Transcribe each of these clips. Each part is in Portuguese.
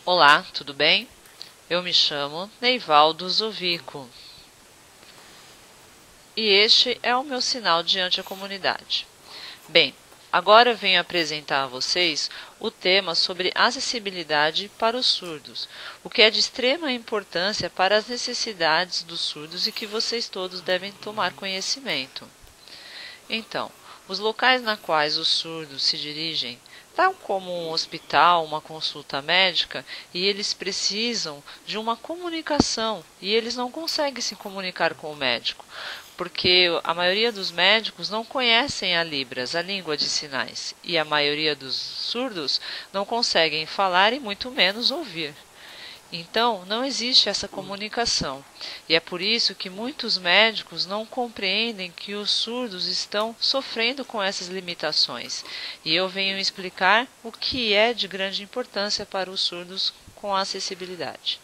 Olá, tudo bem? Eu me chamo Neivaldo Zovico e este é o meu sinal diante a comunidade. Bem, agora eu venho apresentar a vocês o tema sobre acessibilidade para os surdos, o que é de extrema importância para as necessidades dos surdos e que vocês todos devem tomar conhecimento. Então, os locais na quais os surdos se dirigem, tal como um hospital, uma consulta médica, e eles precisam de uma comunicação, e eles não conseguem se comunicar com o médico, porque a maioria dos médicos não conhecem a Libras, a língua de sinais, e a maioria dos surdos não conseguem falar e muito menos ouvir. Então, não existe essa comunicação. E é por isso que muitos médicos não compreendem que os surdos estão sofrendo com essas limitações. E eu venho explicar o que é de grande importância para os surdos com a acessibilidade.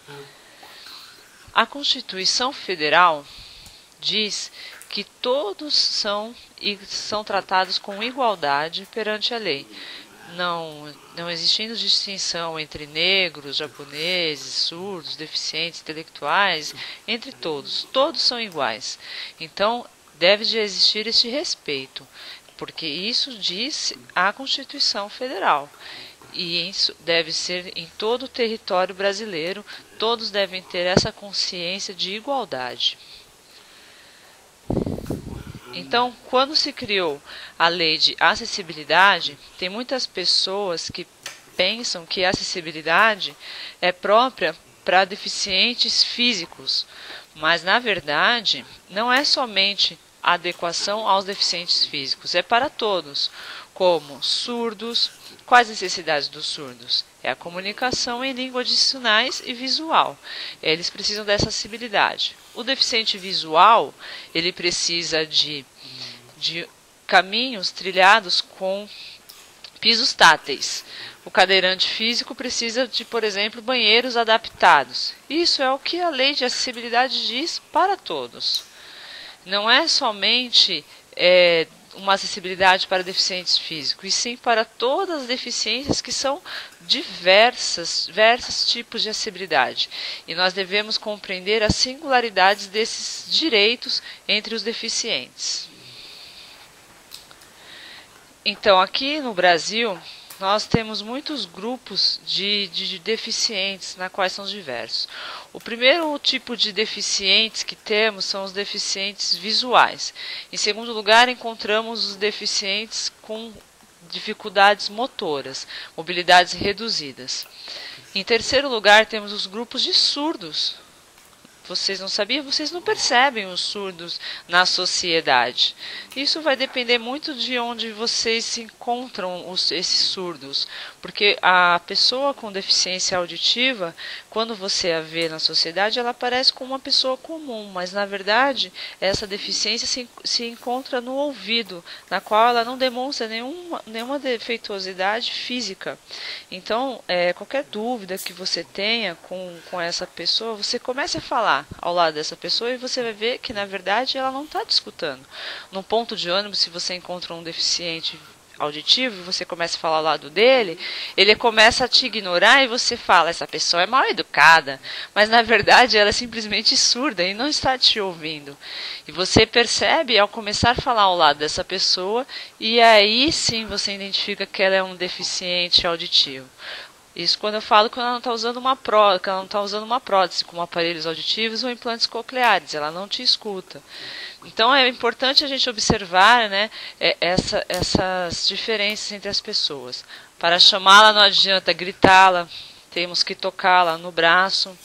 A Constituição Federal diz que todos são tratados com igualdade perante a lei. Não existindo distinção entre negros, japoneses, surdos, deficientes, intelectuais, entre todos são iguais. Então, deve de existir este respeito, porque isso diz a Constituição Federal. E isso deve ser em todo o território brasileiro, todos devem ter essa consciência de igualdade. Então, quando se criou a lei de acessibilidade, tem muitas pessoas que pensam que a acessibilidade é própria para deficientes físicos, mas na verdade não é somente a adequação aos deficientes físicos, é para todos, como surdos. Quais necessidades dos surdos? É a comunicação em língua de sinais e visual. Eles precisam dessa acessibilidade. O deficiente visual, ele precisa de caminhos trilhados com pisos táteis. O cadeirante físico precisa de, por exemplo, banheiros adaptados. Isso é o que a lei de acessibilidade diz para todos. Não é somente uma acessibilidade para deficientes físicos, e sim para todas as deficiências que são diversos tipos de acessibilidade. E nós devemos compreender as singularidades desses direitos entre os deficientes. Então, aqui no Brasil, nós temos muitos grupos de deficientes, na quais são diversos. O primeiro tipo de deficientes que temos são os deficientes visuais. Em segundo lugar, encontramos os deficientes com dificuldades motoras, mobilidades reduzidas. Em terceiro lugar, temos os grupos de surdos. Vocês não sabiam? Vocês não percebem os surdos na sociedade. Isso vai depender muito de onde vocês se encontram, esses surdos. Porque a pessoa com deficiência auditiva, quando você a vê na sociedade, ela parece como uma pessoa comum. Mas, na verdade, essa deficiência se encontra no ouvido, na qual ela não demonstra nenhuma defeituosidade física. Então, qualquer dúvida que você tenha com essa pessoa, você comece a falar ao lado dessa pessoa e você vai ver que na verdade ela não está te escutando. No ponto de ônibus, se você encontra um deficiente auditivo e você começa a falar ao lado dele, ele começa a te ignorar e você fala, essa pessoa é mal educada, mas na verdade ela é simplesmente surda e não está te ouvindo. E você percebe ao começar a falar ao lado dessa pessoa, e aí sim você identifica que ela é um deficiente auditivo. Isso quando eu falo que ela não está usando uma prótese, como aparelhos auditivos ou implantes cocleares, ela não te escuta. Então é importante a gente observar, né, essas diferenças entre as pessoas. Para chamá-la não adianta gritá-la, temos que tocá-la no braço,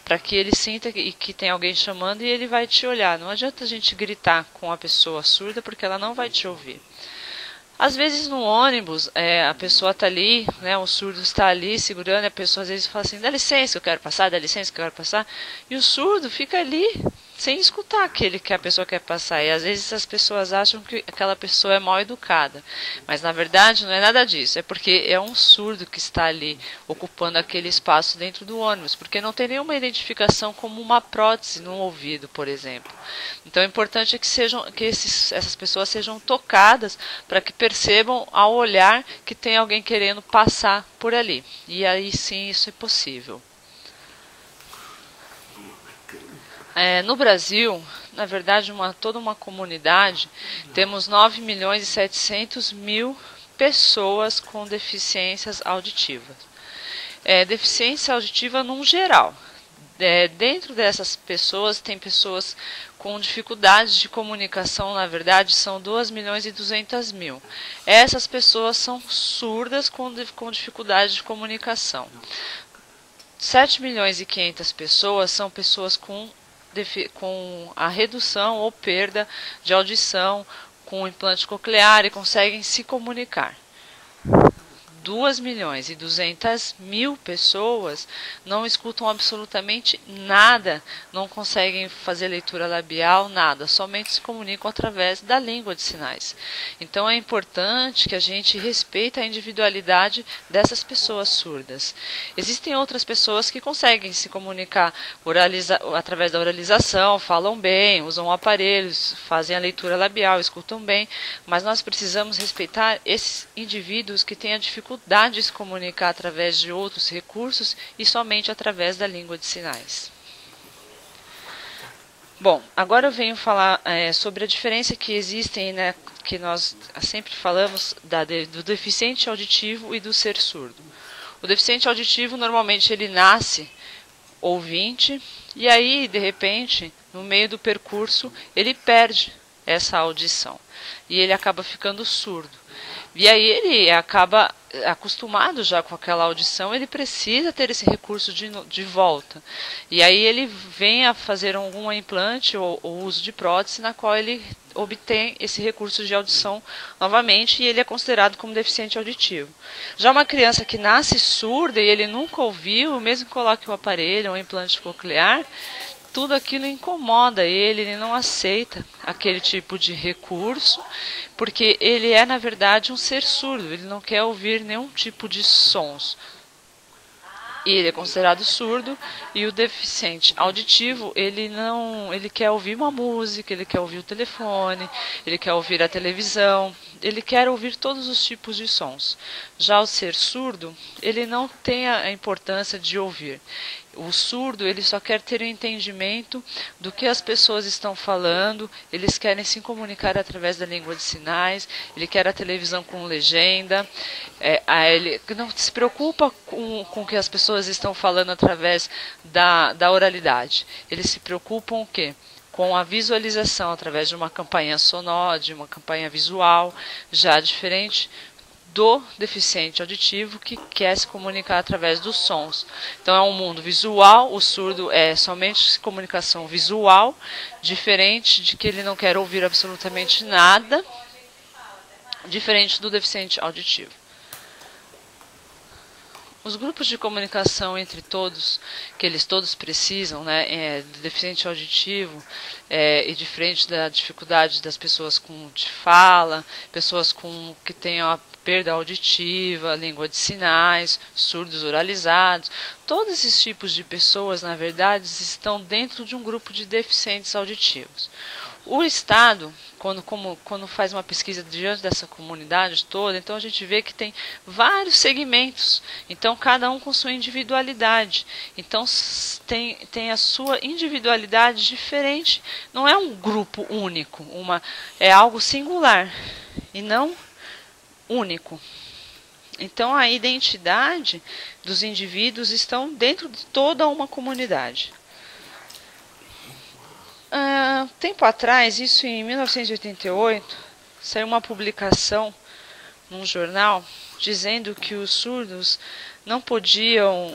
para que ele sinta que tem alguém chamando e ele vai te olhar. Não adianta a gente gritar com a pessoa surda, porque ela não vai te ouvir. Às vezes no ônibus, a pessoa está ali, né, o surdo está ali segurando, e a pessoa às vezes fala assim, dá licença que eu quero passar, dá licença que eu quero passar, e o surdo fica ali, sem escutar aquele que a pessoa quer passar. E às vezes as pessoas acham que aquela pessoa é mal educada, mas na verdade não é nada disso, é porque é um surdo que está ali ocupando aquele espaço dentro do ônibus, porque não tem nenhuma identificação como uma prótese no ouvido, por exemplo. Então é importante que essas pessoas sejam tocadas para que percebam ao olhar que tem alguém querendo passar por ali. E aí sim isso é possível. No Brasil, na verdade, toda uma comunidade, temos 9.700.000 pessoas com deficiências auditivas. Deficiência auditiva num geral. Dentro dessas pessoas, tem pessoas com dificuldades de comunicação, na verdade, são 2.200.000. Essas pessoas são surdas com dificuldade de comunicação. 7.500.000 pessoas são pessoas com a redução ou perda de audição, com implante coclear e conseguem se comunicar. 2.200.000 pessoas não escutam absolutamente nada, não conseguem fazer leitura labial, nada, somente se comunicam através da língua de sinais. Então é importante que a gente respeite a individualidade dessas pessoas surdas. Existem outras pessoas que conseguem se comunicar através da oralização, falam bem, usam aparelhos, fazem a leitura labial, escutam bem, mas nós precisamos respeitar esses indivíduos que têm a dificuldade de se comunicar através de outros recursos e somente através da língua de sinais. Bom, agora eu venho falar sobre a diferença que existem, né, que nós sempre falamos do deficiente auditivo e do ser surdo. O deficiente auditivo normalmente ele nasce ouvinte e aí, de repente, no meio do percurso, ele perde essa audição e ele acaba ficando surdo. E aí ele acaba acostumado já com aquela audição, ele precisa ter esse recurso de volta. E aí ele vem a fazer algum implante ou uso de prótese na qual ele obtém esse recurso de audição novamente e ele é considerado como deficiente auditivo. Já uma criança que nasce surda e ele nunca ouviu, mesmo que coloque o aparelho ou um implante coclear, tudo aquilo incomoda ele não aceita aquele tipo de recurso, porque ele é, na verdade, um ser surdo, ele não quer ouvir nenhum tipo de sons. E ele é considerado surdo, e o deficiente auditivo, ele quer ouvir uma música, ele quer ouvir o telefone, ele quer ouvir a televisão, ele quer ouvir todos os tipos de sons. Já o ser surdo, ele não tem a importância de ouvir. O surdo, ele só quer ter o entendimento do que as pessoas estão falando, eles querem se comunicar através da língua de sinais, ele quer a televisão com legenda, ele não se preocupa com o que as pessoas estão falando através da oralidade. Eles se preocupam o quê? Com a visualização através de uma campanha sonora, de uma campanha visual, já diferente do deficiente auditivo que quer se comunicar através dos sons. Então é um mundo visual, o surdo é somente comunicação visual, diferente de que ele não quer ouvir absolutamente nada, diferente do deficiente auditivo. Os grupos de comunicação entre todos, que eles todos precisam, né, do deficiente auditivo, e diferente da dificuldade das pessoas de fala, pessoas que tenham a perda auditiva, língua de sinais, surdos oralizados, todos esses tipos de pessoas, na verdade, estão dentro de um grupo de deficientes auditivos. O Estado, quando faz uma pesquisa diante dessa comunidade toda, então a gente vê que tem vários segmentos, então cada um com sua individualidade, então tem a sua individualidade diferente, não é um grupo único, é algo singular e não único. Então a identidade dos indivíduos estão dentro de toda uma comunidade. Tempo atrás, isso em 1988, saiu uma publicação num jornal dizendo que os surdos não podiam,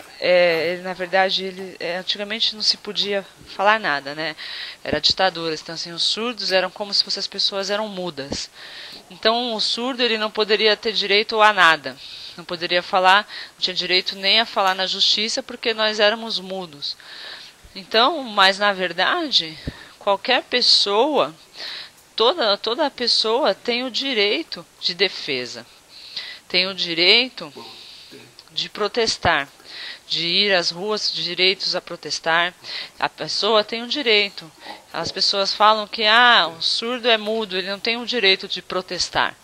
na verdade, antigamente não se podia falar nada, né? Era ditadura, então assim, os surdos eram como se as pessoas eram mudas. Então o surdo ele não poderia ter direito a nada, não poderia falar, não tinha direito nem a falar na justiça porque nós éramos mudos. Então, mas na verdade, qualquer pessoa, toda pessoa tem o direito de defesa, tem o direito de protestar, de ir às ruas, direitos a protestar. A pessoa tem um direito. As pessoas falam que o surdo é mudo, ele não tem o direito de protestar.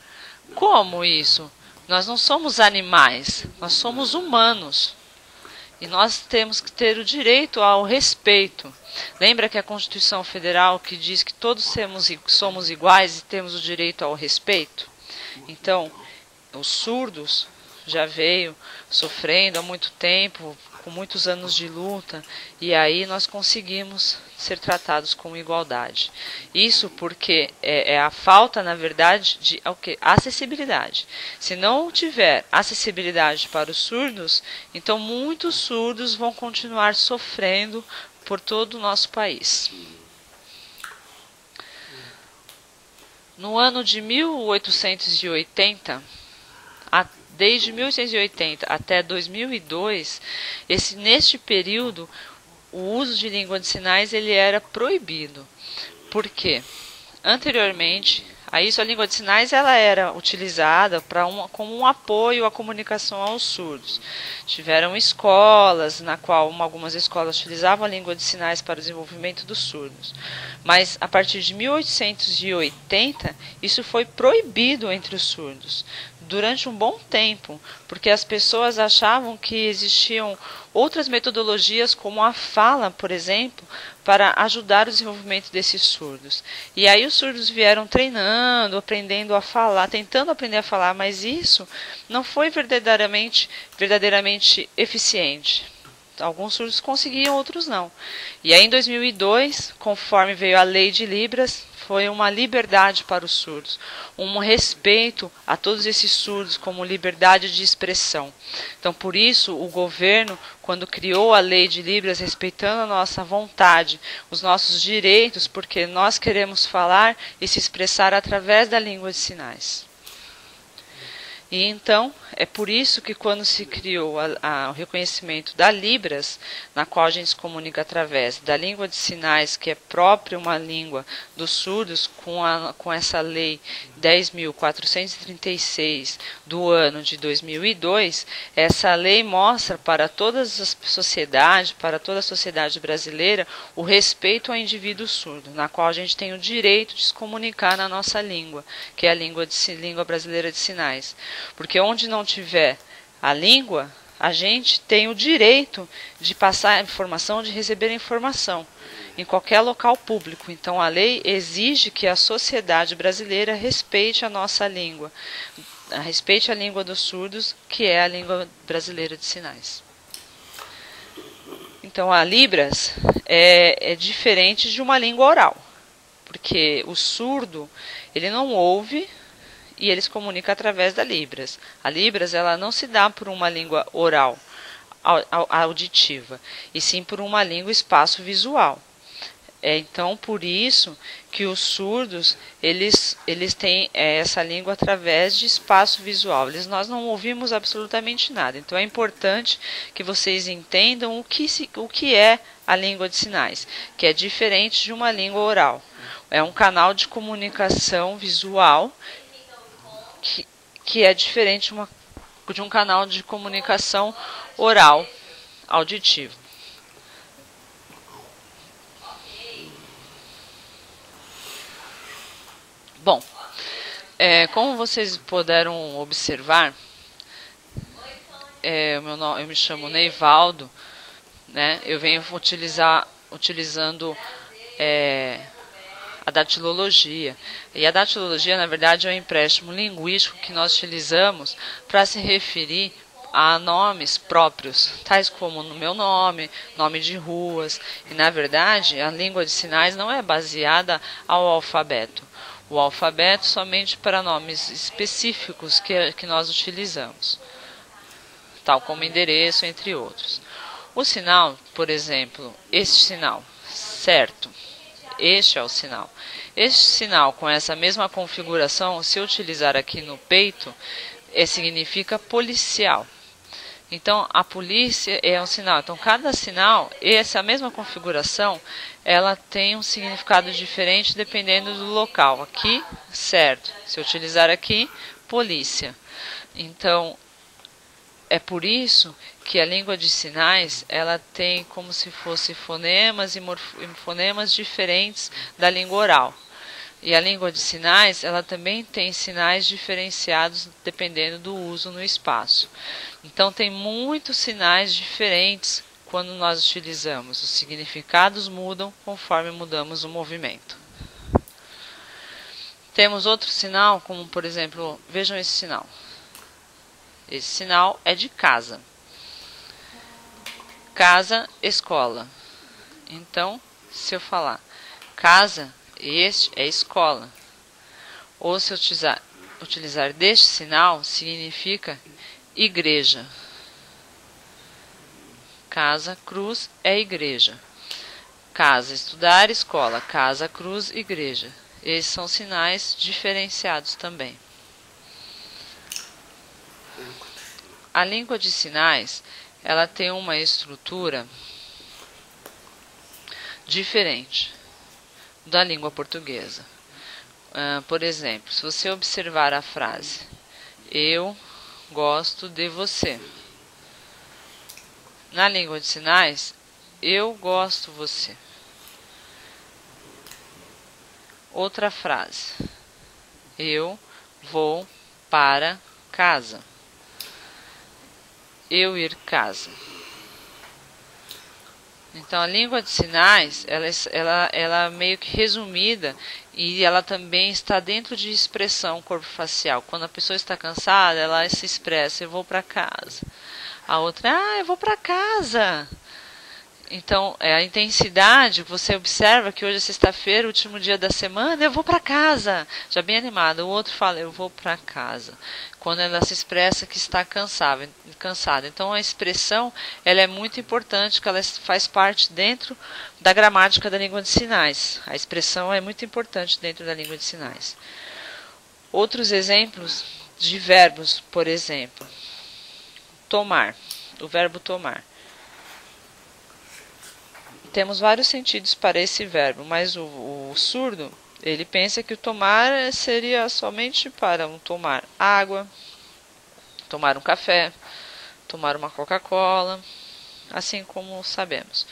Como isso? Nós não somos animais, nós somos humanos. E nós temos que ter o direito ao respeito. Lembra que a Constituição Federal que diz que todos somos iguais e temos o direito ao respeito? Então, os surdos já veio sofrendo há muito tempo, com muitos anos de luta, e aí nós conseguimos ser tratados com igualdade. Isso porque é a falta, na verdade, de acessibilidade. Se não tiver acessibilidade para os surdos, então muitos surdos vão continuar sofrendo por todo o nosso país. No ano de 1880, desde 1880 até 2002, neste período, o uso de língua de sinais ele era proibido. Por quê? Anteriormente, a língua de sinais ela era utilizada como um apoio à comunicação aos surdos. Tiveram escolas, na qual algumas escolas utilizavam a língua de sinais para o desenvolvimento dos surdos. Mas, a partir de 1880, isso foi proibido entre os surdos, durante um bom tempo, porque as pessoas achavam que existiam outras metodologias, como a fala, por exemplo, para ajudar o desenvolvimento desses surdos. E aí os surdos vieram treinando, aprendendo a falar, tentando aprender a falar, mas isso não foi verdadeiramente eficiente. Alguns surdos conseguiam, outros não. E aí em 2002, conforme veio a Lei de Libras, foi uma liberdade para os surdos, um respeito a todos esses surdos como liberdade de expressão. Então, por isso, o governo, quando criou a Lei de Libras, respeitando a nossa vontade, os nossos direitos, porque nós queremos falar e se expressar através da língua de sinais. E então, é por isso que quando se criou o reconhecimento da Libras, na qual a gente se comunica através da língua de sinais, que é própria uma língua dos surdos, com essa lei 10.436 do ano de 2002, essa lei mostra para todas as sociedades, para toda a sociedade brasileira, o respeito ao indivíduo surdo, na qual a gente tem o direito de se comunicar na nossa língua, que é a língua brasileira de sinais. Porque onde não tiver a língua, a gente tem o direito de passar informação, de receber informação em qualquer local público. Então a lei exige que a sociedade brasileira respeite a nossa língua, respeite a língua dos surdos, que é a língua brasileira de sinais. Então a Libras é diferente de uma língua oral, porque o surdo ele não ouve e eles comunicam através da Libras. A Libras ela não se dá por uma língua oral, auditiva, e sim por uma língua espaço-visual. Então, por isso que os surdos eles têm essa língua através de espaço visual. Nós não ouvimos absolutamente nada. Então, é importante que vocês entendam o que é a língua de sinais, que é diferente de uma língua oral. É um canal de comunicação visual que é diferente de um canal de comunicação oral, auditivo. Bom, como vocês puderam observar, eu me chamo Neivaldo, né? Eu venho utilizando a datilologia. E a datilologia, na verdade, é um empréstimo linguístico que nós utilizamos para se referir a nomes próprios, tais como no meu nome de ruas. E, na verdade, a língua de sinais não é baseada ao alfabeto. O alfabeto somente para nomes específicos que nós utilizamos, tal como endereço, entre outros. O sinal, por exemplo, este sinal, certo? Este é o sinal. Este sinal, com essa mesma configuração, se eu utilizar aqui no peito, significa policial. Então, a polícia é um sinal. Então, cada sinal, essa mesma configuração, ela tem um significado diferente dependendo do local. Aqui, certo. Se eu utilizar aqui, polícia. Então, é por isso que a língua de sinais, ela tem como se fosse fonemas e fonemas diferentes da língua oral. E a língua de sinais, ela também tem sinais diferenciados dependendo do uso no espaço. Então, tem muitos sinais diferentes quando nós utilizamos. Os significados mudam conforme mudamos o movimento. Temos outro sinal, como por exemplo, vejam esse sinal. Esse sinal é de casa. Casa, escola. Então, se eu falar casa, este é escola. Ou se eu utilizar deste sinal, significa igreja. Casa, cruz é igreja. Casa, estudar, escola. Casa, cruz, igreja. Esses são sinais diferenciados também. A língua de sinais, ela tem uma estrutura diferente da língua portuguesa. Por exemplo, se você observar a frase eu gosto de você. Na língua de sinais, eu gosto de você. Outra frase. Eu vou para casa. Eu ir casa. Então, a língua de sinais, ela é meio que resumida e ela também está dentro de expressão corpo-facial. Quando a pessoa está cansada, ela se expressa, eu vou para casa. A outra, eu vou para casa. Então, a intensidade, você observa que hoje é sexta-feira, último dia da semana, eu vou para casa. Já bem animado. O outro fala, eu vou para casa. Quando ela se expressa que está cansada. Então, a expressão, ela é muito importante, que ela faz parte dentro da gramática da língua de sinais. A expressão é muito importante dentro da língua de sinais. Outros exemplos de verbos, por exemplo. Tomar. O verbo tomar. Temos vários sentidos para esse verbo, mas o surdo, ele pensa que o tomar seria somente para tomar água, tomar um café, tomar uma Coca-Cola, assim como sabemos.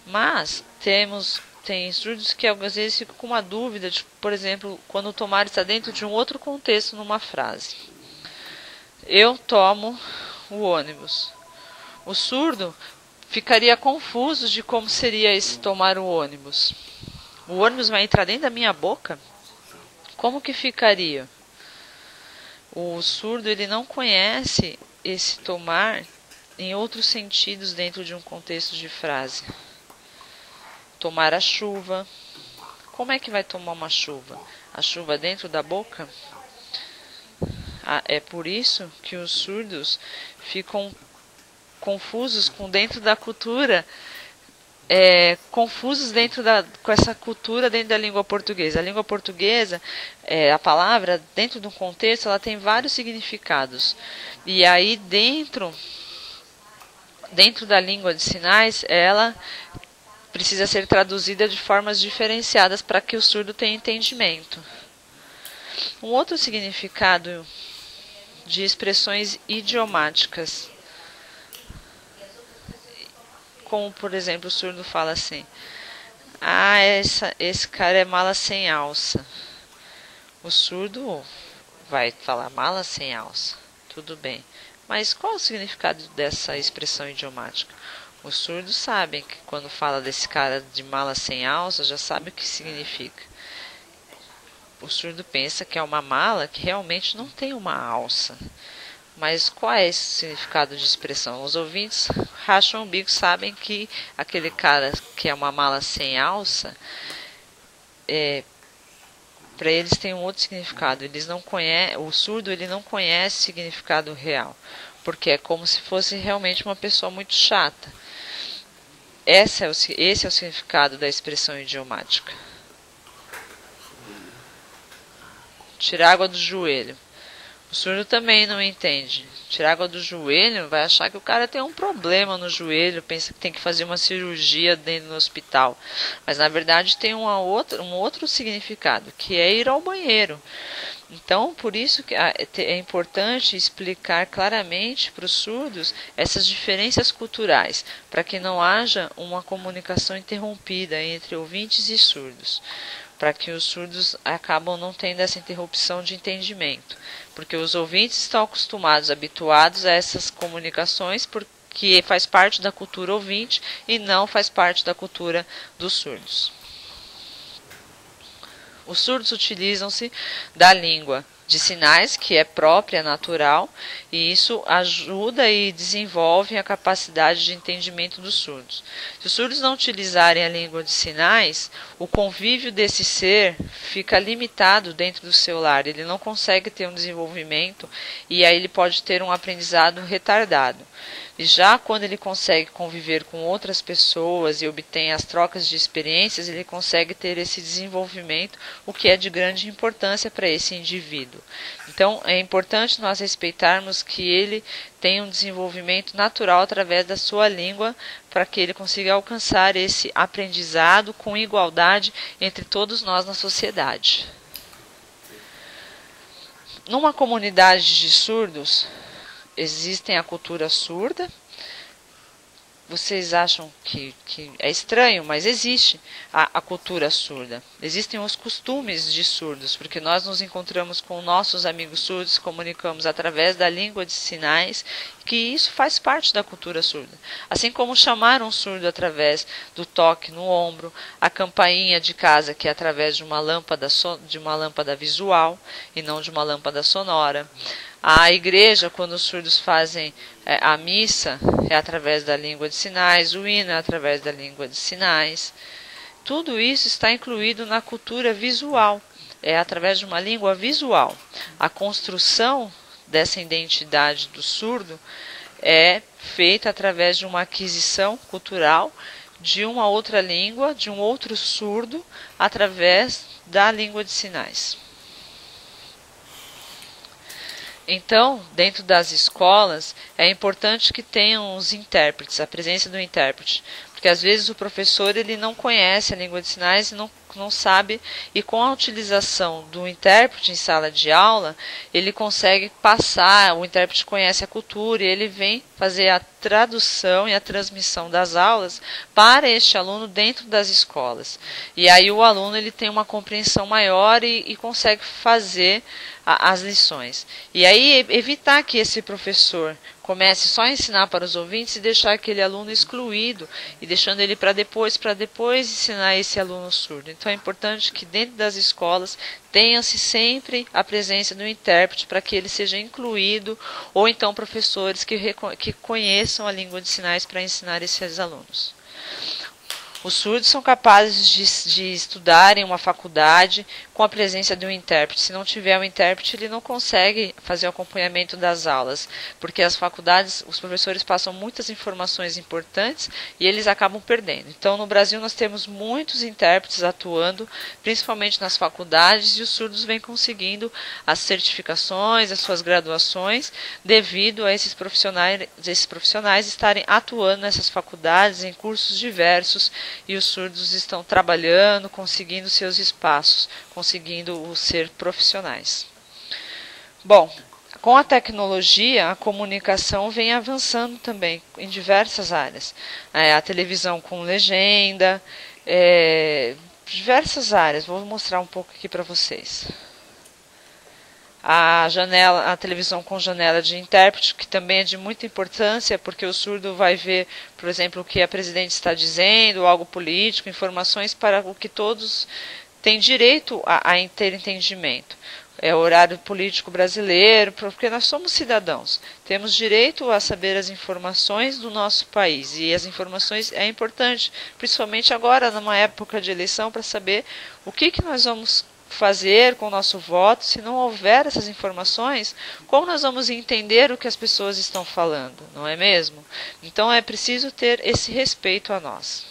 Mas tem surdos que às vezes ficam com uma dúvida, de, por exemplo, quando o tomar está dentro de um outro contexto numa frase. Eu tomo o ônibus. O surdo ficaria confuso de como seria esse tomar o ônibus. O ônibus vai entrar dentro da minha boca? Como que ficaria? O surdo, ele não conhece esse tomar em outros sentidos dentro de um contexto de frase. Tomar a chuva. Como é que vai tomar uma chuva? A chuva dentro da boca? É por isso que os surdos ficam confusos com dentro da cultura, confusos com essa cultura dentro da língua portuguesa. A língua portuguesa, a palavra, dentro de um contexto, ela tem vários significados. E aí, dentro da língua de sinais, ela precisa ser traduzida de formas diferenciadas para que o surdo tenha entendimento. Um outro significado de expressões idiomáticas, como por exemplo o surdo fala assim, esse cara é mala sem alça. O surdo vai falar mala sem alça, tudo bem, mas qual é o significado dessa expressão idiomática? Os surdos sabem que quando fala desse cara de mala sem alça, já sabe o que significa. O surdo pensa que é uma mala que realmente não tem uma alça. Mas qual é esse significado de expressão? Os ouvintes racham o bico, sabem que aquele cara que é uma mala sem alça, para eles tem um outro significado. O surdo, ele não conhece o significado real, porque é como se fosse realmente uma pessoa muito chata. Esse é o significado da expressão idiomática. Tirar água do joelho. O surdo também não entende. tirar água do joelho, vai achar que o cara tem um problema no joelho, pensa que tem que fazer uma cirurgia dentro do hospital. Mas na verdade tem um outro significado, que é ir ao banheiro. Então, por isso que é importante explicar claramente para os surdos essas diferenças culturais, para que não haja uma comunicação interrompida entre ouvintes e surdos, para que os surdos acabam não tendo essa interrupção de entendimento, porque os ouvintes estão acostumados, habituados a essas comunicações, porque faz parte da cultura ouvinte e não faz parte da cultura dos surdos. Os surdos utilizam-se da língua de sinais, que é própria, natural, e isso ajuda e desenvolve a capacidade de entendimento dos surdos. Se os surdos não utilizarem a língua de sinais, o convívio desse ser fica limitado dentro do seu lar, ele não consegue ter um desenvolvimento e aí ele pode ter um aprendizado retardado. E já quando ele consegue conviver com outras pessoas e obtém as trocas de experiências, ele consegue ter esse desenvolvimento, o que é de grande importância para esse indivíduo. Então, é importante nós respeitarmos que ele tem um desenvolvimento natural através da sua língua, para que ele consiga alcançar esse aprendizado com igualdade entre todos nós na sociedade. Numa comunidade de surdos, existem a cultura surda. Vocês acham que é estranho, mas existe a cultura surda. Existem os costumes de surdos, porque nós nos encontramos com nossos amigos surdos, comunicamos através da língua de sinais, que isso faz parte da cultura surda. Assim como chamar um surdo através do toque no ombro, a campainha de casa, que é através de uma lâmpada visual e não de uma lâmpada sonora. A igreja, quando os surdos fazem a missa, é através da língua de sinais, o hino é através da língua de sinais. Tudo isso está incluído na cultura visual, é através de uma língua visual. A construção dessa identidade do surdo é feita através de uma aquisição cultural de uma outra língua, de um outro surdo, através da língua de sinais. Então, dentro das escolas, é importante que tenham os intérpretes, a presença do intérprete, porque às vezes o professor ele não conhece a língua de sinais e não sabe, e com a utilização do intérprete em sala de aula, ele consegue passar, o intérprete conhece a cultura e ele vem fazer a tradução e a transmissão das aulas para este aluno dentro das escolas. E aí o aluno ele tem uma compreensão maior e consegue fazer as lições. E aí evitar que esse professor comece só a ensinar para os ouvintes e deixar aquele aluno excluído e deixando ele para depois ensinar esse aluno surdo. Então é importante que dentro das escolas tenha-se sempre a presença do intérprete para que ele seja incluído, ou então professores que conheçam a língua de sinais para ensinar esses alunos. Os surdos são capazes de estudar em uma faculdade com a presença de um intérprete. Se não tiver um intérprete, ele não consegue fazer o acompanhamento das aulas, porque as faculdades, os professores passam muitas informações importantes e eles acabam perdendo. Então, no Brasil, nós temos muitos intérpretes atuando, principalmente nas faculdades, e os surdos vêm conseguindo as certificações, as suas graduações, devido a esses profissionais estarem atuando nessas faculdades, em cursos diversos, e os surdos estão trabalhando, conseguindo seus espaços, conseguindo ser profissionais. Bom, com a tecnologia, a comunicação vem avançando também em diversas áreas. A televisão com legenda, diversas áreas. Vou mostrar um pouco aqui para vocês. A televisão com janela de intérprete, que também é de muita importância, porque o surdo vai ver, por exemplo, o que a presidente está dizendo, algo político, informações para o que todos têm direito a ter entendimento. É o horário político brasileiro, porque nós somos cidadãos. Temos direito a saber as informações do nosso país, e as informações é importante, principalmente agora, numa época de eleição, para saber o que nós vamos fazer com o nosso voto. Se não houver essas informações, como nós vamos entender o que as pessoas estão falando, não é mesmo? Então é preciso ter esse respeito a nós.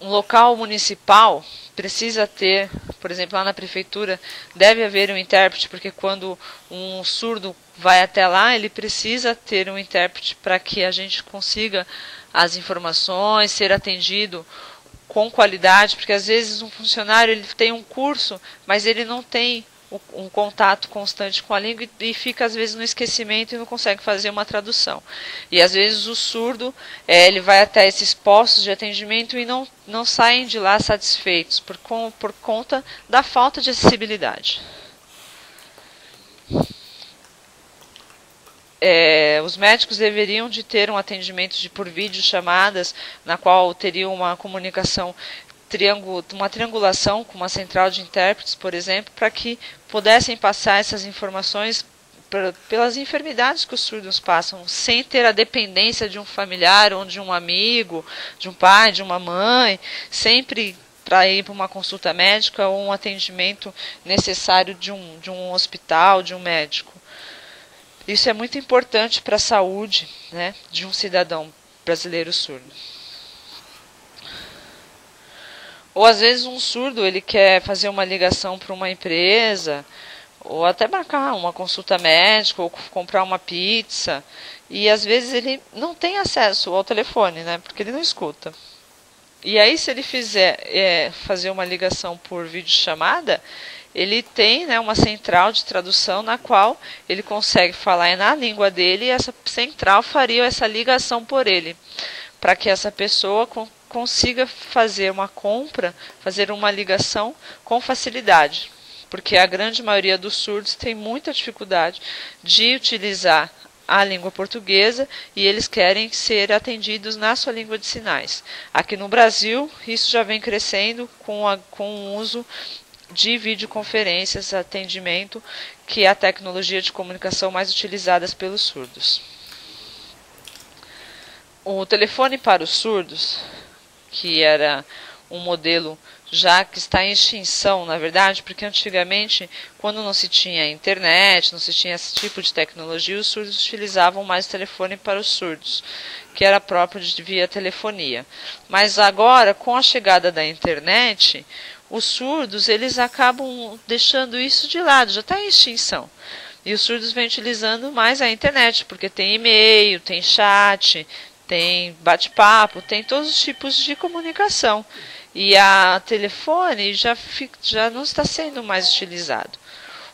Um local municipal precisa ter, por exemplo, lá na prefeitura, deve haver um intérprete, porque quando um surdo vai até lá, ele precisa ter um intérprete para que a gente consiga as informações, ser atendido com qualidade, porque às vezes um funcionário ele tem um curso, mas ele não tem um contato constante com a língua e fica às vezes no esquecimento e não consegue fazer uma tradução. E às vezes o surdo ele vai até esses postos de atendimento e não saem de lá satisfeitos por conta da falta de acessibilidade. Os médicos deveriam de ter um atendimento por videochamadas, na qual teria uma comunicação, uma triangulação com uma central de intérpretes, por exemplo, para que pudessem passar essas informações pelas enfermidades que os surdos passam, sem ter a dependência de um familiar ou de um amigo, de um pai, de uma mãe, sempre para ir para uma consulta médica ou um atendimento necessário de um hospital, de um médico. Isso é muito importante para a saúde, né, de um cidadão brasileiro surdo. Ou às vezes um surdo ele quer fazer uma ligação para uma empresa, ou até marcar uma consulta médica, ou comprar uma pizza, e às vezes ele não tem acesso ao telefone, né, porque ele não escuta. E aí se ele fizer fazer uma ligação por videochamada, ele tem, né, uma central de tradução na qual ele consegue falar na língua dele e essa central faria essa ligação por ele, para que essa pessoa consiga fazer uma compra, fazer uma ligação com facilidade, porque a grande maioria dos surdos tem muita dificuldade de utilizar a língua portuguesa e eles querem ser atendidos na sua língua de sinais. Aqui no Brasil, isso já vem crescendo com o uso de videoconferências, atendimento, que é a tecnologia de comunicação mais utilizada pelos surdos. O telefone para os surdos, que era um modelo já que está em extinção, na verdade, porque antigamente, quando não se tinha internet, não se tinha esse tipo de tecnologia, os surdos utilizavam mais o telefone para os surdos, que era próprio de via telefonia. Mas agora, com a chegada da internet, os surdos eles acabam deixando isso de lado, já está em extinção. E os surdos vêm utilizando mais a internet, porque tem e-mail, tem chat, tem bate-papo, tem todos os tipos de comunicação. E a telefone já não está sendo mais utilizado.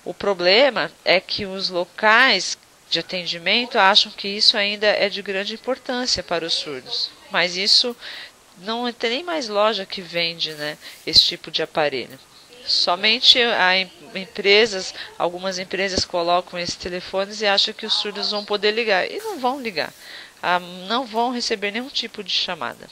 O problema é que os locais de atendimento acham que isso ainda é de grande importância para os surdos. Mas isso não tem nem mais loja que vende, né, esse tipo de aparelho. Somente algumas empresas colocam esses telefones e acham que os surdos vão poder ligar. E não vão ligar. Não vão receber nenhum tipo de chamada.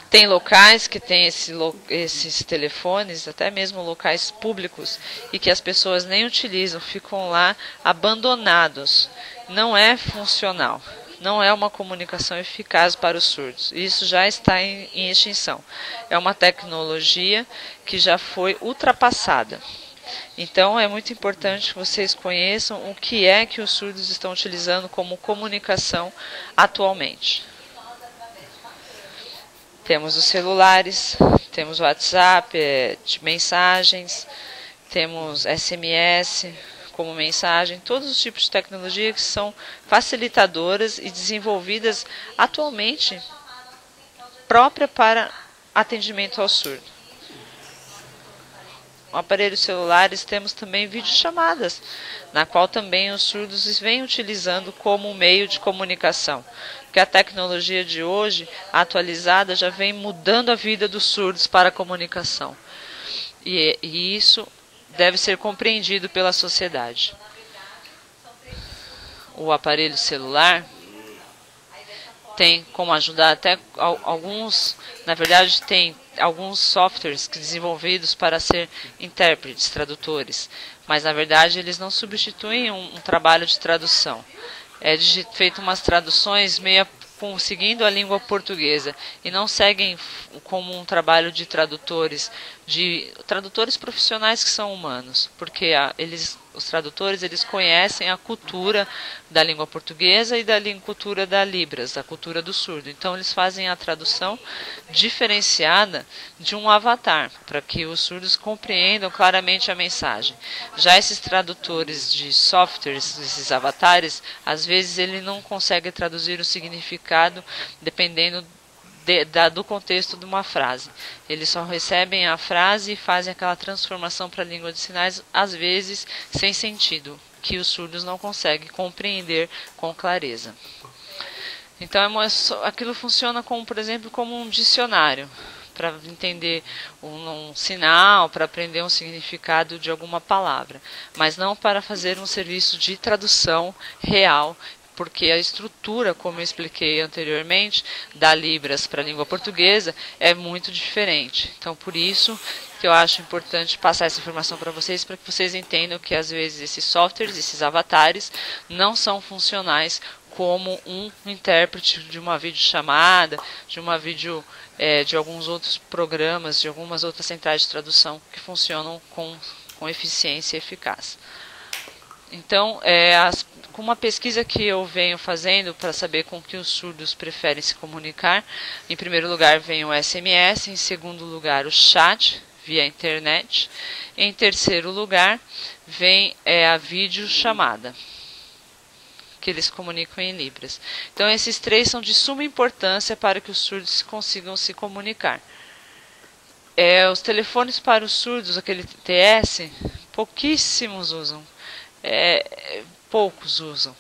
Tem locais que têm esses telefones, até mesmo locais públicos, e que as pessoas nem utilizam, ficam lá abandonados. Não é funcional, não é uma comunicação eficaz para os surdos. Isso já está em extinção. É uma tecnologia que já foi ultrapassada. Então é muito importante que vocês conheçam o que é que os surdos estão utilizando como comunicação atualmente. Temos os celulares, temos o WhatsApp, de mensagens, temos SMS como mensagem, todos os tipos de tecnologia que são facilitadoras e desenvolvidas atualmente própria para atendimento ao surdo. No aparelhos celulares temos também videochamadas, na qual também os surdos vêm utilizando como meio de comunicação. Porque a tecnologia de hoje, atualizada, já vem mudando a vida dos surdos para a comunicação. E isso deve ser compreendido pela sociedade. O aparelho celular tem como ajudar até alguns, na verdade tem alguns softwares desenvolvidos para ser intérpretes, tradutores, mas na verdade eles não substituem um trabalho de tradução. É feito umas traduções meio conseguindo a língua portuguesa e não seguem como um trabalho de tradutores profissionais que são humanos, porque os tradutores eles conhecem a cultura da língua portuguesa e da cultura da Libras, da cultura do surdo. Então eles fazem a tradução diferenciada de um avatar, para que os surdos compreendam claramente a mensagem. Já esses tradutores de softwares, esses avatares, às vezes ele não consegue traduzir o significado dependendo do contexto de uma frase. Eles só recebem a frase e fazem aquela transformação para a língua de sinais, às vezes sem sentido, que os surdos não conseguem compreender com clareza. Então aquilo funciona como, por exemplo, como um dicionário, para entender um sinal, para aprender um significado de alguma palavra, mas não para fazer um serviço de tradução real, porque a estrutura, como eu expliquei anteriormente, da Libras para a língua portuguesa é muito diferente. Então, por isso que eu acho importante passar essa informação para que vocês entendam que, às vezes, esses softwares, esses avatares, não são funcionais como um intérprete de uma videochamada, de alguns outros programas, de algumas outras centrais de tradução que funcionam com eficiência e eficácia. Então, com uma pesquisa que eu venho fazendo para saber com que os surdos preferem se comunicar, em primeiro lugar vem o SMS, em segundo lugar o chat via internet, em terceiro lugar vem a videochamada, que eles comunicam em Libras. Então esses três são de suma importância para que os surdos consigam se comunicar. Os telefones para os surdos, aquele TS, pouquíssimos usam. Poucos usam.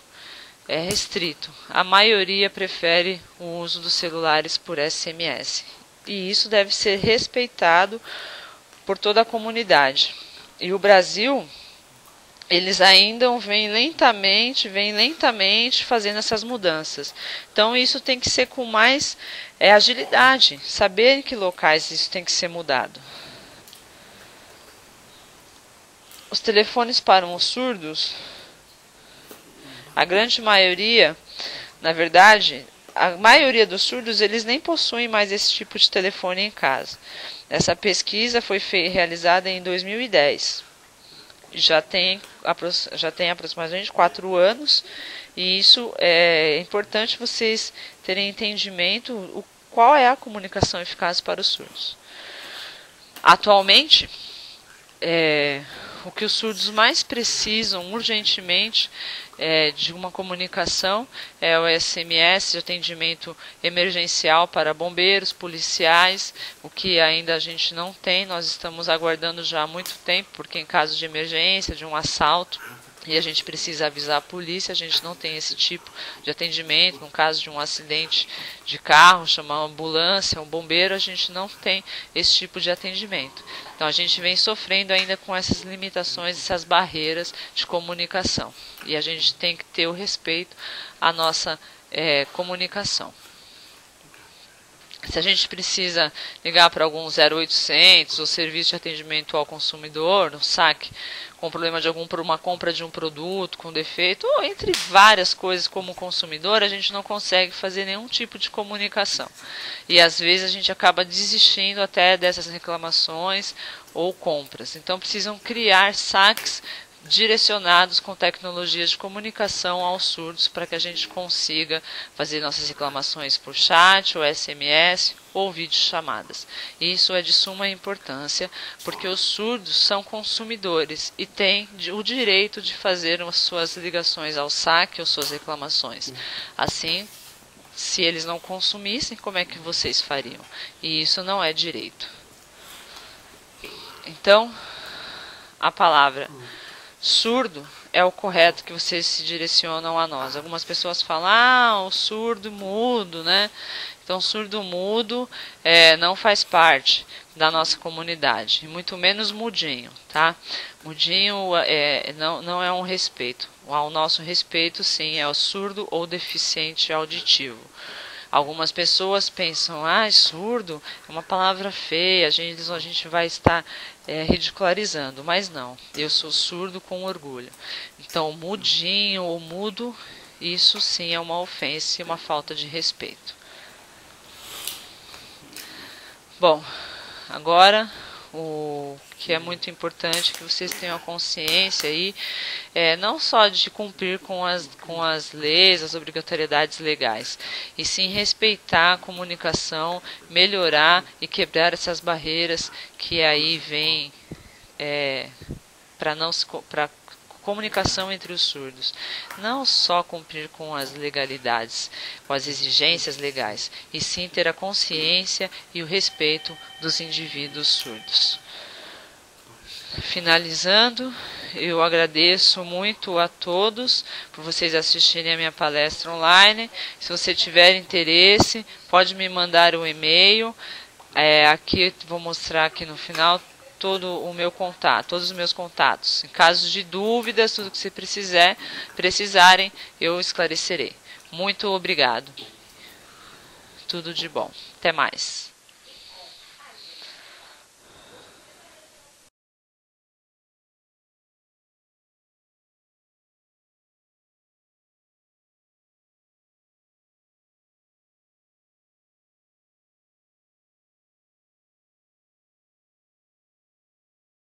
É restrito. A maioria prefere o uso dos celulares por SMS. E isso deve ser respeitado por toda a comunidade. E o Brasil, eles ainda vêm lentamente fazendo essas mudanças. Então isso tem que ser com mais agilidade, saber em que locais isso tem que ser mudado. Os telefones para os surdos, a grande maioria, na verdade, a maioria dos surdos, eles nem possuem mais esse tipo de telefone em casa. Essa pesquisa foi realizada em 2010. Já tem aproximadamente 4 anos, e isso é importante vocês terem entendimento qual é a comunicação eficaz para os surdos. Atualmente, o que os surdos mais precisam urgentemente de uma comunicação é o SMS de atendimento emergencial para bombeiros, policiais, o que ainda a gente não tem. Nós estamos aguardando já há muito tempo, porque em caso de emergência, de um assalto, e a gente precisa avisar a polícia, a gente não tem esse tipo de atendimento. No caso de um acidente de carro, chamar uma ambulância, um bombeiro, a gente não tem esse tipo de atendimento. Então a gente vem sofrendo ainda com essas limitações, essas barreiras de comunicação. E a gente tem que ter o respeito à nossa comunicação. Se a gente precisa ligar para algum 0800 ou serviço de atendimento ao consumidor, no saque, com problema por uma compra de um produto com defeito, ou entre várias coisas como consumidor, a gente não consegue fazer nenhum tipo de comunicação. E às vezes a gente acaba desistindo até dessas reclamações ou compras. Então precisam criar saques direcionados com tecnologias de comunicação aos surdos para que a gente consiga fazer nossas reclamações por chat ou SMS ou videochamadas. Isso é de suma importância, porque os surdos são consumidores e têm o direito de fazer as suas ligações ao saque ou suas reclamações. Assim, se eles não consumissem, como é que vocês fariam? E isso não é direito. Então, a palavra surdo é o correto que vocês se direcionam a nós. Algumas pessoas falam, o surdo mudo, né? Então, surdo mudo não faz parte da nossa comunidade, e muito menos mudinho, tá? Mudinho não é um respeito. O nosso respeito, sim, é o surdo ou deficiente auditivo. Algumas pessoas pensam, surdo é uma palavra feia, a gente vai estar ridicularizando, mas não, eu sou surdo com orgulho. Então, mudinho ou mudo, isso sim é uma ofensa e uma falta de respeito. Bom, agora o que é muito importante que vocês tenham a consciência aí, não só de cumprir com as leis, as obrigatoriedades legais, e sim respeitar a comunicação, melhorar e quebrar essas barreiras que aí vêm para comunicação entre os surdos. Não só cumprir com as legalidades, com as exigências legais, e sim ter a consciência e o respeito dos indivíduos surdos. Finalizando, eu agradeço muito a todos por vocês assistirem a minha palestra online. Se você tiver interesse, pode me mandar um e-mail. Aqui vou mostrar aqui no final todo o meu contato, todos os meus contatos. Em caso de dúvidas, tudo que você precisarem, eu esclarecerei. Muito obrigado. Tudo de bom. Até mais.